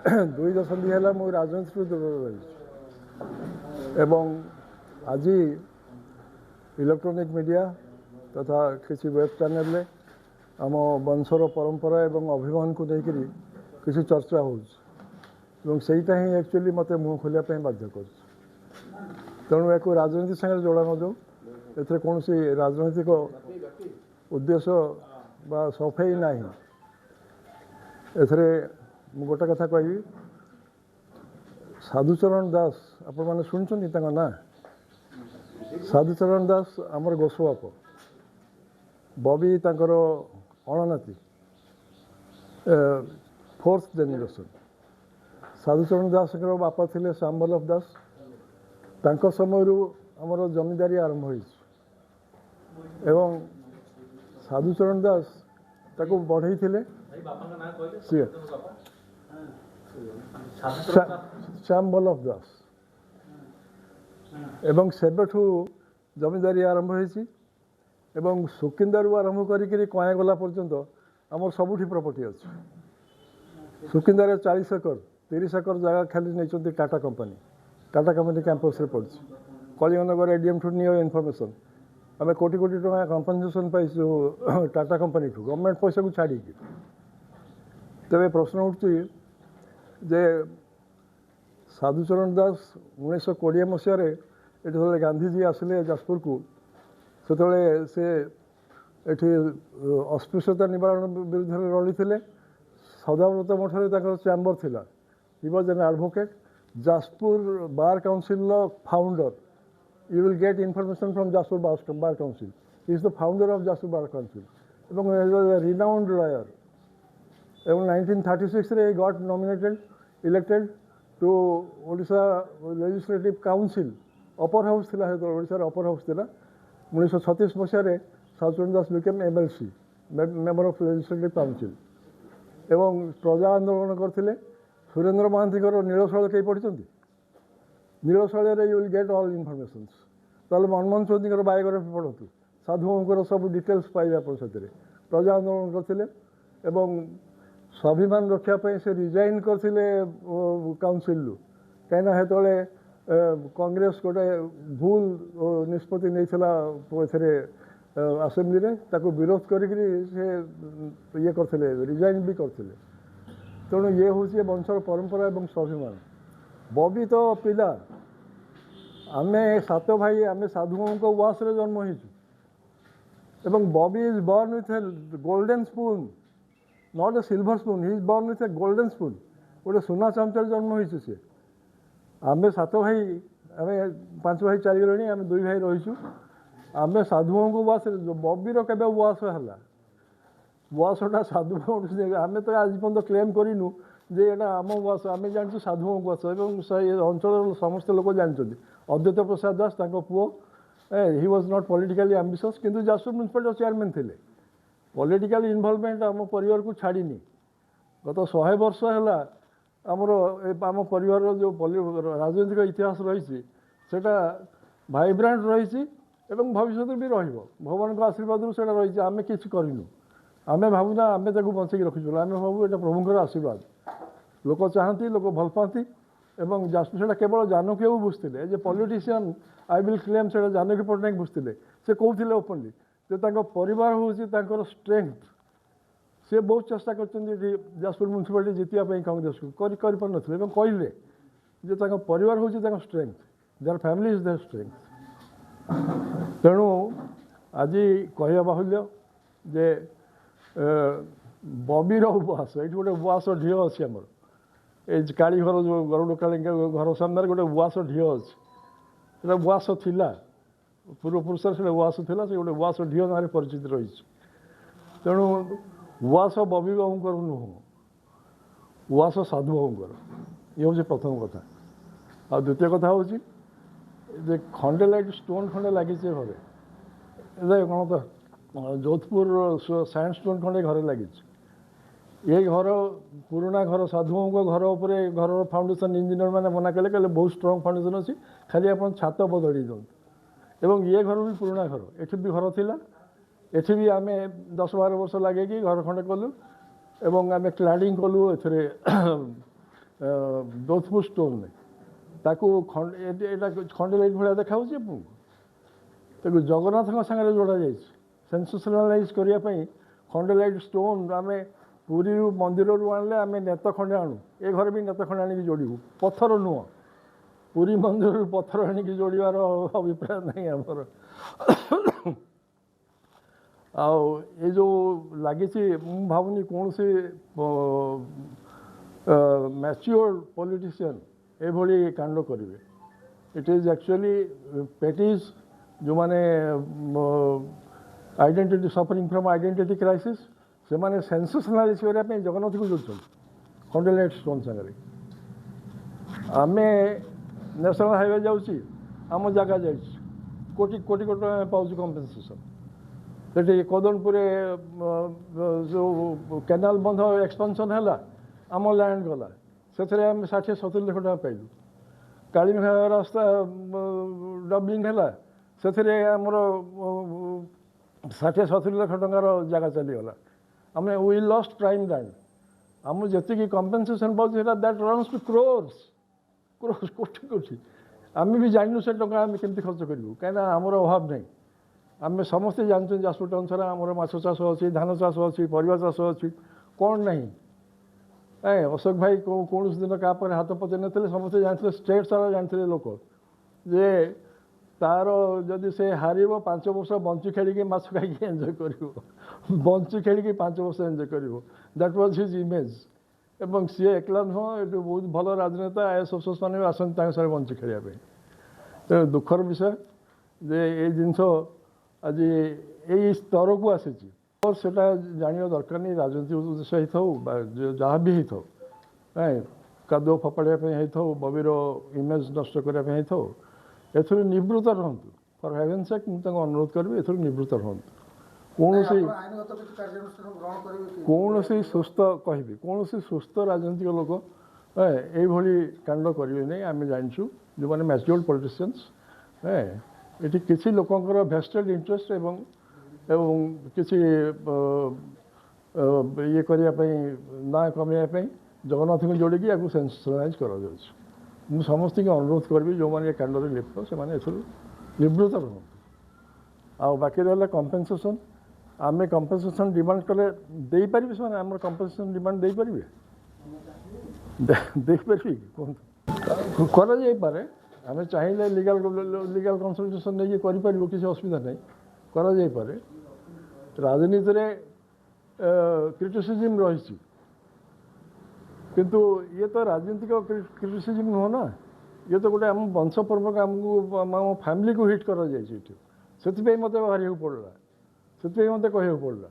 दुई दशंधि है मुझे राजनीति दूर रही एवं आज इलेक्ट्रोनिक मीडिया तथा किसी वेब चैनल आम वंशर परंपरा एवं अभिमान को लेकर किसी चर्चा होईटा ही एक्चुअली मत मुँह खोलिया बाध्य कर तेणु या राजनीति सागर जोड़ा न जाऊ ए कौन राजनैतिक उद्देश्य बा सफाई ना एथरे गोटे कथा कहि साधुचरण दास आपण मैंने शुणी ना साधुचरण दास आमर गोस्वाप बबी तांकर अणनाती फोर्थ जेनेरेशन साधुचरण दास बापा थिले श्यामबल्लभ दास तांको समय आमर जमींदारी आरंभ हो एवं साधुचरण दास ताको बढ़ई थिले श्यामबल्लभ दास एवं सेबठू जमींदारी आरंभ होती एवं सुकिंदारू आरंभ करी कयागला पर्यंत आमर सबुठी प्रॉपर्टी अच्छी सुकिंदार 40 एकर 30 एकर जगह खाली नहीं टाटा कंपनी कैंपस रे पड़ी कलिंगनगर एडीएम ठू नियो इनफॉरमेशन आम कोटी कोटी टका कंपनसेसन पाई टाटा कंपनी ठू गवर्नमेंट पैसा को छाड़ी तेरे प्रश्न उठुची जे साधुचरण दास 1920 मसीह ये गांधीजी आसिले जाजपुर को से अस्पृश्यता निवारण विरुद्ध लड़ी थे सदाव्रत मठर चैम्बर थिला he was an advocate Jajpur bar council founder you will get information from Jajpur bar council he is the founder of Jajpur bar council renowned lawyer एवं 1936 रे got nominated elected to Odisha legislative council upper house थिला Odisha upper house थिला 1936 मसीह Sadhucharan Das became MLC member of legislative council एवं प्रजा आंदोलन करते सुरेंद्र महांती नीलशैल कई पढ़ी Nilashaila you will get all इनफॉरमेशंस ताले मनमोहन चौधरी बायोग्राफी पढ़तु साधुओं सब डिटेल्स पाइबे आप प्रजा आंदोलन करते स्वाभिमान रक्षापी से रिजाइन करते काउंसिल कहीं कांग्रेस गोटे भूल निष्पत्ति नहीं आसेम्बली रे ताको विरोध करी ये करते रिजाइन भी करते तेणु ये हूँ वंशर परंपरा और स्वाभिमान बबी तो पिला आम 7 भाई आम साधुओं को वास रे जन्म हो बबी is born with A golden spoon not a silver spoon he is born with A golden spoon गोटे सुना चमचार जन्म हो आम 7 भाई आम 5 भाई चलीगले आम 2 भाई रहीचु आम साधुओं को वास बबीर के वास है वासटा साधु आम तो आज पर्यटन क्लेम करूँ जे यहाँ आम वास आम जानूँ साधुओं वास अंचल समस्त लोग जानते अद्वैत प्रसाद दास पुओ he was not politically ambitious किंतु जाजपुर म्यूनिसिपालिटी चेयरमैन थे पॉलिटिकल इन्वॉल्वमेंट आम परिवार को छाड़नी गत 100 वर्ष है आमर आम परिवार जो राजनीतिक इतिहास रही वाइब्रेंट रही भविष्य भी भगवान का आशीर्वाद से रही आम कि करूँ आम भावना आम बंचेक रखीचु आम भावु ये प्रभुंर आशीर्वाद लोक चाहती लोक भल पाती जाजपुर से केवल जानकी बाबू बुझते जे पॉलिटिशियन आई विल क्लेम से जानकी पट्टनायक बुझते से कहते ओपनली जो परिवार हूँ स्ट्रेंथ सी बहुत चेष्टा कर जाजपुर म्यूनिसिपालिटी जितिया कांग्रेस को कर कहले जो परिवार हूँ strength their family is their strength तेणु आज कह बाहुल्य जे बबीर उपवास ये गोटे उपवास ढी अच्छी आमर ये काली घर जो गरुड़ काली घर सामने गोटे उपवास ढी अच्छी उपवास थिला पूर्वपुरुष से उपवास थिला से गोटे उपवास ढी ना परिचित रही तेणु उपवास बबी बाबूर नुह उपवास साधु बाबूर ये हूँ प्रथम कथा आ द्वितीय कथा हूँ खंडे लाइट स्टोन खंडे लगी घरे कौन तो जोधपुर सैंड स्टोन खंडे घरे लगी ये घर पुराना घर साधुओं घर उपर घर फाउंडेशन इंजीनियर मैंने मना कले बहुत स्ट्रॉन्ग फाउंडेशन अच्छी खाली आप छात बदली दिखाँ ये घर भी पुराना घर एठी भी घर थिला एठी भी आम 10-12 वर्ष लगे घर खंडे कलु एवं आम क्लाडिंग कलु ଦୋଥପୁର ଷ୍ଟୋନ୍ରେ ତାକୁ ଏଇଟା ଖଣ୍ଡେଲାଇଟ୍ ଭଳିଆ ଦେଖାହେଉଛି ଆପଣଙ୍କୁ। ତାକୁ ଜଗନ୍ନାଥଙ୍କ ସାଙ୍ଗରେ ଯୋଡ଼ା ଯାଇଛି ସେନ୍ସେସନାଲାଇଜ୍ କରିବା ପାଇଁ। ଖଣ୍ଡେଲାଇଟ୍ ଷ୍ଟୋନ୍ ଆମେ ପୁରୀରୁ ମନ୍ଦିରରୁ ଆଣିଲେ ଆମେ ନେତ ଖଣ୍ଡେ ଆଣୁ, ଏ ଘରେ ବି ନେତ ଖଣ୍ଡେ ଆଣିକି ଯୋଡ଼ିବୁ, ପଥର ନୁହଁ। ପୁରୀ ମନ୍ଦିରରୁ ପଥର ଆଣିକି ଯୋଡ଼ିବାର ଅଭିପ୍ରାୟ ନାହିଁ ଆମର। ଆଉ ଏ ଯେଉଁ ଲାଗିଛି ମୁଁ ଭାବୁନି କୌଣସି ମ୍ୟାଚ୍ୟୁର୍ଡ ପଲିଟିସିଆନ୍ ଏଭଳି କାଣ୍ଡ କରିବେ। ଇଟ୍ ଇଜ୍ ଆକ୍ଚୁଆଲି ପେଟିଜ୍ ଯେଉଁମାନେ identity suffering from identity crisis ସେମାନେ ସେନ୍ସେସନାଲାଇଜ୍ କରିବା ପାଇଁ ଜଗନ୍ନାଥକୁ ଯୋଡ଼ୁଛନ୍ତି ଖଣ୍ଡେଲାଇଟ୍ ଷ୍ଟୋନ୍ ସାଙ୍ଗରେ। ଆମେ ନ୍ୟାସନାଲ୍ ହାଇୱେ ଯାଉଛି, ଆମ ଜାଗା ଯାଇଛି, କୋଟି କୋଟି କୋଟି ଟଙ୍କା ପାଉଛୁ କମ୍ପେନସେସନ୍। ସେଠି କଦମପୁରରେ ଯେଉଁ କେନାଲ ବନ୍ଧ ଏକ୍ସପାନ୍ସନ୍ ହେଲା, ଆମ ଲ୍ୟାଣ୍ଡ ଗଲା, ସେଥିରେ ଆମେ 60-70 ଲକ୍ଷ ଟଙ୍କା ପାଇଲୁ। କାଳିମେଘା ରାସ୍ତା ଡବଲିଂ ହେଲା, ସେଥିରେ ଆମର 60-70 ଲକ୍ଷ ଟଙ୍କାର ଜାଗା ଚାଲିଗଲା। ଆମେ ୱି ଲଷ୍ଟ ପ୍ରାଇମ୍ ଲ୍ୟାଣ୍ଡ। ଆମକୁ ଯେତିକି କମ୍ପେନସେସନ୍ ପାଉଛୁ ସେଇଟା that runs two crores crore crore. ଆମେ ବି ଜାଣିନୁ ସେ ଟଙ୍କା ଆମେ କେମିତି ଖର୍ଚ୍ଚ କରିବୁ, କାହିଁକିନା ଆମର ଅଭାବ ନାହିଁ। ଆମେ ସମସ୍ତେ ଜାଣିଛନ୍ତି ଯାଜପୁର ଟାଉନ୍ ସାରା ଆମର ମାଛ ଚାଷ ଅଛି, ଧାନ ଚାଷ ଅଛି, ପରିବା ଚାଷ ଅଛି, କ'ଣ ନାହିଁ। ଅଶୋକ ଭାଇ କୌଣସି ଦିନ କାହା ପାଖରେ ହାତ ପତେଇ ନଥିଲେ, ସମସ୍ତେ ଜାଣିଥିଲେ, ଷ୍ଟେଟ୍ ସାରା ଜାଣିଥିଲେ ଲୋକ ଯେ ତାର ଯଦି ସେ ହାରିବ 5 ବର୍ଷ ବଞ୍ଚି ଖେଳିକି ମାଛ ଖାଇକି ଏନ୍ଜୟ କରିବ, ବଞ୍ଚି ଖେଳିକି 5 ବର୍ଷ ଏନ୍ଜୟ କରିବ। That was his image. ଏବଂ ସିଏ ଏକଲା ନୁହଁ, ଏଠୁ ବହୁତ ଭଲ ରାଜନେତା ଆଇଏଏସ୍ ଅଫିସର୍ସ ମାନେ ବି ଆସନ୍ତି ତାଙ୍କ ସାଙ୍ଗରେ ବଞ୍ଚି ଖେଳିବା ପାଇଁ। ତେଣୁ ଦୁଃଖର ବିଷୟ ଯେ ଏଇ ଜିନିଷ ଆଜି ଏଇ ସ୍ତରକୁ ଆସିଛି। ସେଟା ଜାଣିବା ଦରକାର ନାହିଁ, ରାଜନୀତି ଉଦ୍ଦେଶ୍ୟ ହେଇଥାଉ ବା ଯାହା ବି ହେଇଥାଉ, କାଦୁଅ ଫୋପାଡ଼ିବା ପାଇଁ ହେଇଥାଉ, ବବିର ଇମେଜ୍ ନଷ୍ଟ କରିବା ପାଇଁ ହେଇଥାଉ, ଏଥିରୁ ନିବୃତ୍ତ ରୁହନ୍ତୁ। ଫର୍ ହେଭେନ୍ ସେକ୍ ମୁଁ ତାଙ୍କୁ ଅନୁରୋଧ କରିବି, ଏଥିରୁ ନିବୃତ୍ତ ରୁହନ୍ତୁ। କୌଣସି ସୁସ୍ଥ କହିବି, କୌଣସି ସୁସ୍ଥ ରାଜନୈତିକ ଲୋକ ଏଇଭଳି କାଣ୍ଡ କରିବେ ନାହିଁ। ଆମେ ଜାଣିଛୁ ଯେଉଁମାନେ ମ୍ୟାଚ୍ୟୁର୍ଡ ପଲିଟିସିଆନ୍ସ, ଏଠି କିଛି ଲୋକଙ୍କର ଭେଷ୍ଟେଡ୍ ଇଣ୍ଟରେଷ୍ଟ ଏବଂ କିଛି ଇଏ କରିବା ପାଇଁ, ନାଁ କମେଇବା ପାଇଁ ଜଗନ୍ନାଥଙ୍କୁ ଯୋଡ଼ିକି ୟାକୁ ସେନ୍ସେସନାଲାଇଜ୍ କରାଯାଉଛି। ମୁଁ ସମସ୍ତଙ୍କୁ ଅନୁରୋଧ କରିବି ଯେଉଁମାନେ ଏ କାଣ୍ଡରେ ଲିପ୍ତ ସେମାନେ ଏଥିରୁ ନିବୃତ୍ତ ରୁହନ୍ତୁ। ଆଉ ବାକି ରହିଲା କମ୍ପେନସେସନ୍। ଆମେ କମ୍ପେନସେସନ୍ ଡିମାଣ୍ଡ କଲେ ଦେଇପାରିବେ ସେମାନେ? ଆମର କମ୍ପେନସେସନ୍ ଡିମାଣ୍ଡ ଦେଇପାରିବେ? ଦେଇପାରିବେ କି କୁହନ୍ତୁ? କରାଯାଇପାରେ, ଆମେ ଚାହିଁଲେ ଲିଗାଲ୍ କନସଲଟେସନ୍ ନେଇକି କରିପାରିବୁ, କିଛି ଅସୁବିଧା ନାହିଁ, କରାଯାଇପାରେ। ରାଜନୀତିରେ କ୍ରିଟିସିଜିମ୍ ରହିଛି, କିନ୍ତୁ ଇଏ ତ ରାଜନୈତିକ କ୍ରିଟିସିଜିମ୍ ନୁହଁ ନା, ଇଏ ତ ଗୋଟେ ଆମ ବଂଶ ପରମ୍ପରା, ଆମକୁ ଆମ ଫ୍ୟାମିଲିକୁ ହିଟ୍ କରାଯାଇଛି ଏଠି। ସେଥିପାଇଁ ମୋତେ ବାହାରିବାକୁ ପଡ଼ିଲା, ସେଥିପାଇଁ ମୋତେ କହିବାକୁ ପଡ଼ିଲା।